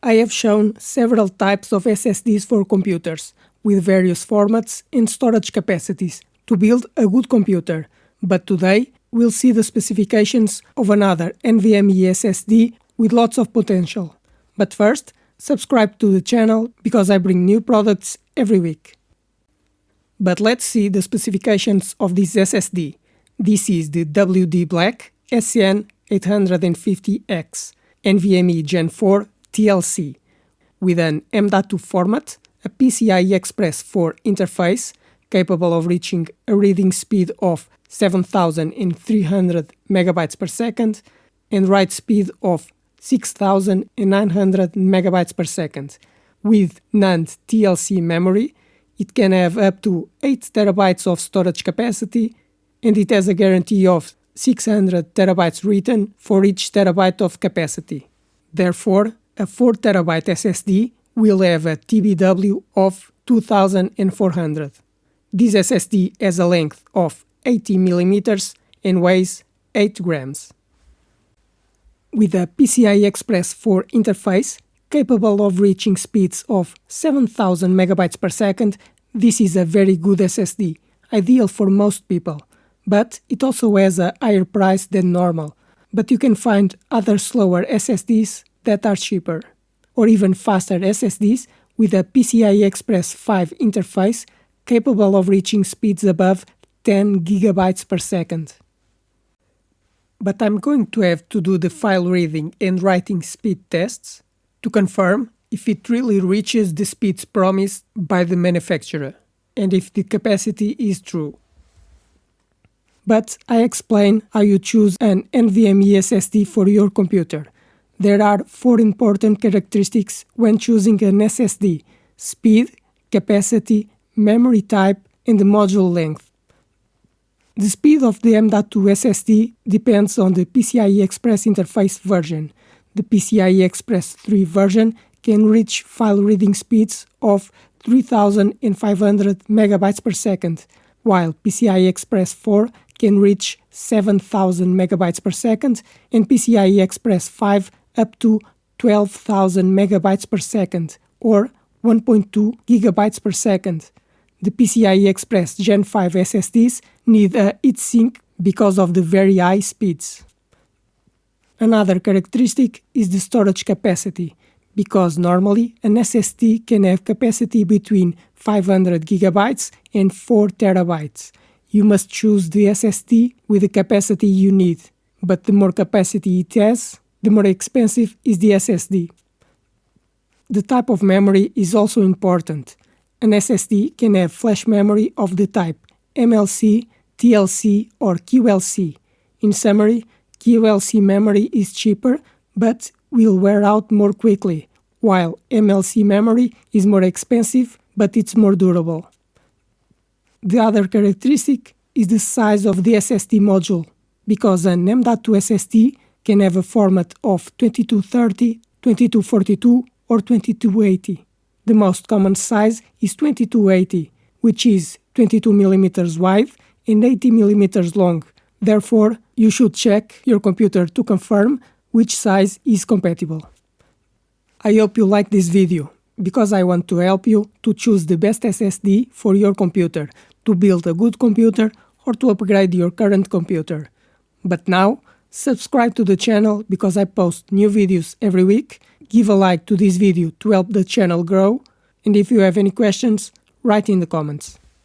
I have shown several types of SSDs for computers, with various formats and storage capacities, to build a good computer. But today, we'll see the specifications of another NVMe SSD with lots of potential. But first, subscribe to the channel because I bring new products every week. But let's see the specifications of this SSD. This is the WD Black SN850X NVMe Gen 4 TLC with an M.2 format, a PCIe Express 4 interface capable of reaching a reading speed of 7,300 megabytes per second and write speed of 6,900 megabytes per second. With NAND TLC memory, it can have up to 8 terabytes of storage capacity, and it has a guarantee of 600 terabytes written for each terabyte of capacity. Therefore, a 4 terabyte SSD will have a TBW of 2400. This SSD has a length of 80 mm and weighs 8 grams. With a PCIe Express 4 interface, capable of reaching speeds of 7,000 megabytes per second, this is a very good SSD, ideal for most people. But it also has a higher price than normal. But you can find other slower SSDs that are cheaper, or even faster SSDs with a PCIe Express 5 interface capable of reaching speeds above 10 gigabytes per second. But I'm going to have to do the file reading and writing speed tests to confirm if it really reaches the speeds promised by the manufacturer, and if the capacity is true. But I explain how you choose an NVMe SSD for your computer. There are 4 important characteristics when choosing an SSD: speed, capacity, memory type, and the module length. The speed of the M.2 SSD depends on the PCIe Express interface version. The PCIe Express 3 version can reach file reading speeds of 3,500 megabytes per second, while PCIe Express 4 can reach 7,000 megabytes per second and PCIe Express 5 up to 12,000 megabytes per second, or 1.2 gigabytes per second. The PCIe Express Gen 5 SSDs need a heatsink because of the very high speeds. Another characteristic is the storage capacity, because normally an SSD can have capacity between 500 gigabytes and 4 terabytes. You must choose the SSD with the capacity you need, but the more capacity it has, the more expensive is the SSD. The type of memory is also important. An SSD can have flash memory of the type MLC, TLC, or QLC. In summary, QLC memory is cheaper but will wear out more quickly, while MLC memory is more expensive but it's more durable. The other characteristic is the size of the SSD module, because an M.2 SSD can have a format of 2230, 2242, or 2280. The most common size is 2280, which is 22 mm wide and 80 mm long. Therefore, you should check your computer to confirm which size is compatible. I hope you like this video, because I want to help you to choose the best SSD for your computer, to build a good computer or to upgrade your current computer. But now, subscribe to the channel because I post new videos every week. Give a like to this video to help the channel grow, and if you have any questions, write in the comments.